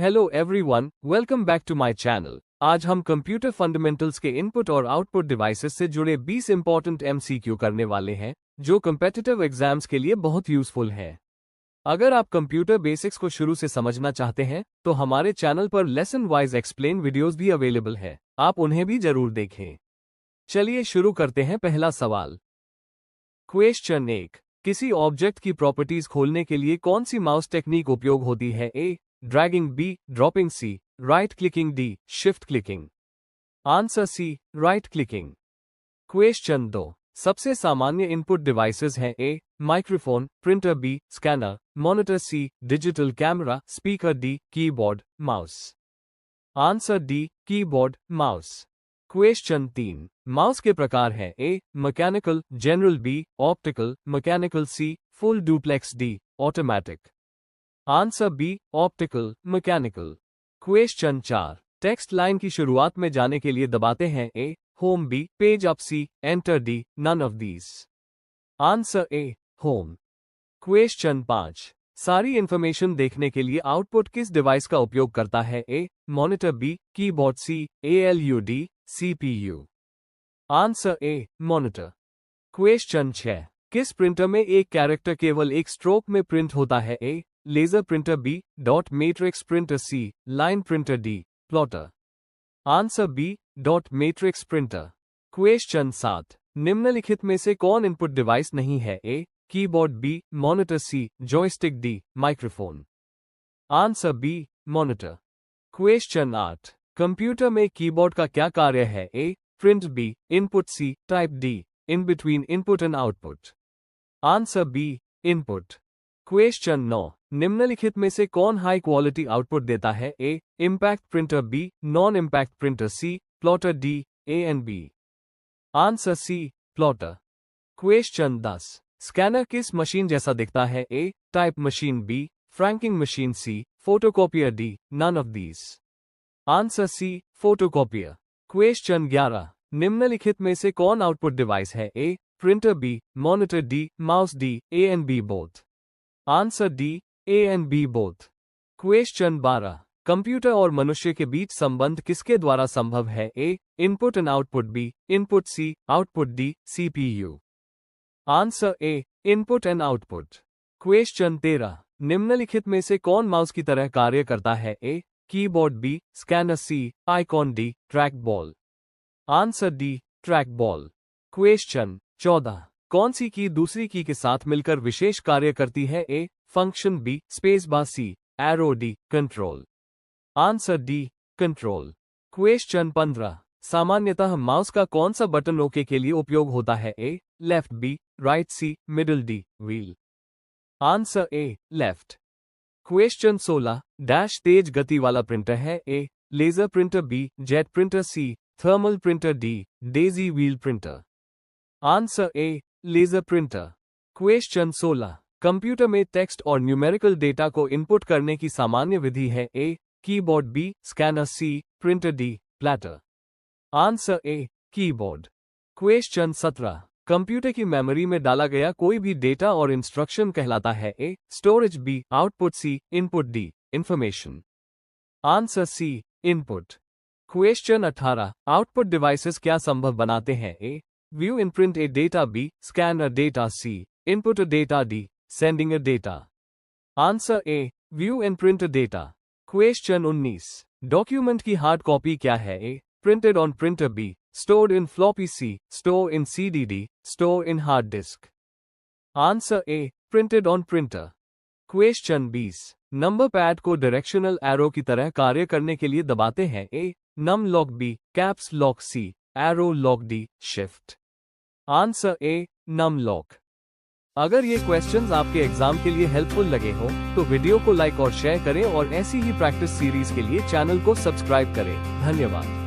Hello everyone, welcome back to my channel. आज हम computer fundamentals के इनपुट और आउटपुट डिवाइसेस से जुड़े 20 इंपॉर्टेंट एमसीक्यू करने वाले हैं, जो कॉम्पिटिटिव एग्जाम्स के लिए बहुत यूजफुल हैं। अगर आप कंप्यूटर बेसिक्स को शुरू से समझना चाहते हैं, तो हमारे चैनल पर लेसन वाइज एक्सप्लेन वीडियोस भी अवेलेबल है, आप उन्हें भी जरूर देखें। चलिए शुरू करते हैं। पहला सवाल, क्वेश्चन 1, किसी ऑब्जेक्ट की प्रॉपर्टीज खोलने के लिए कौन सी माउस टेक्निक उपयोग होती है? A dragging, B dropping, C right clicking, D shift clicking. Answer C right clicking. Question 2, सबसे सामान्य इनपुट डिवाइसेस हैं? A microphone, printer, B scanner, monitor, C digital camera, speaker, D keyboard mouse. Answer D keyboard mouse. Question 3, mouse के प्रकार हैं? A mechanical, general, B optical, mechanical, C full duplex, D automatic. Answer B optical mechanical. Question 4, text line की शुरुआत में जाने के लिए दबाते हैं? A home, B page up, C enter, D none of these. Answer A home. Question 5, सारी information देखने के लिए आउटपुट किस डिवाइस का उपयोग करता है? A monitor, B keyboard, C ALU D, CPU. Answer A monitor. Question 6, किस प्रिंटर में एक कैरेक्टर केवल एक स्ट्रोक में प्रिंट होता है? A laser printer, B dot matrix printer, C line printer, D plotter. Answer B dot matrix printer. Question 7, निम्नलिखित में से कौन इनपुट डिवाइस नहीं है? A keyboard, B monitor, C joystick, D microphone. Answer B monitor. Question 8, computer में keyboard का क्या कार्य है? A print, B input, C type, D in between input and output. Answer B input. Question 9, निम्नलिखित में से कौन हाई क्वालिटी आउटपुट देता है? A impact printer, B non impact printer, C plotter, D A and B. Answer C plotter. Question 10, scanner किस machine जैसा दिखता है? A type machine, B franking machine, C photocopier, D none of these. Answer C photocopier. Question 11, निम्नलिखित में से कौन output device है? A printer, B monitor, D mouse, D A and B both. Answer D A and B both. Question 12, computer और मनुष्य के बीच संबंध किसके द्वारा संभव है? A input and output, B input, C output, D CPU. Answer A input and output. Question 13, निम्नलिखित में से कौन माउस की तरह कार्य करता है? A keyboard, B scanner, C icon, D track ball. Answer D track ball. Question 14, कौन सी की दूसरी की के साथ मिलकर विशेष कार्य करती है? A function, B space bar, C arrow, D control. Answer D control. Question 15, सामान्यतः माउस का कौन सा बटन ओके के लिए उपयोग होता है? A left, B right, C middle, D wheel. Answer A left. Question 16, dash तेज गति वाला प्रिंटर है? A laser printer, B jet printer, C thermal printer, D daisy wheel printer. Answer A laser printer. Question 16, computer में text और numerical data को input करने की सामान्य विधि है? A keyboard, B scanner, C printer, D platter. Answer A keyboard. Question 17, computer की memory में डाला गया कोई भी डेटा और इंस्ट्रक्शन कहलाता है? A storage, B output, C input, D information. Answer C input. Question 18, output devices क्या संभव बनाते हैं? A view in print a data, B scan a data, C input a data, D sending a data. Answer A view and print a data. Question 19, document की hard copy क्या है? A printed on printer, B stored in floppy, C store in CD D, store in hard disk. Answer A printed on printer. Question 20, number pad को directional arrow की तरह कार्य करने के लिए दबाते हैं? A num lock, B caps lock, C arrow lock, D shift. Answer A num lock. अगर ये क्वेश्चंस आपके एग्जाम के लिए हेल्पफुल लगे हो, तो वीडियो को लाइक और शेयर करें और ऐसी ही प्रैक्टिस सीरीज के लिए चैनल को सब्सक्राइब करें। धन्यवाद।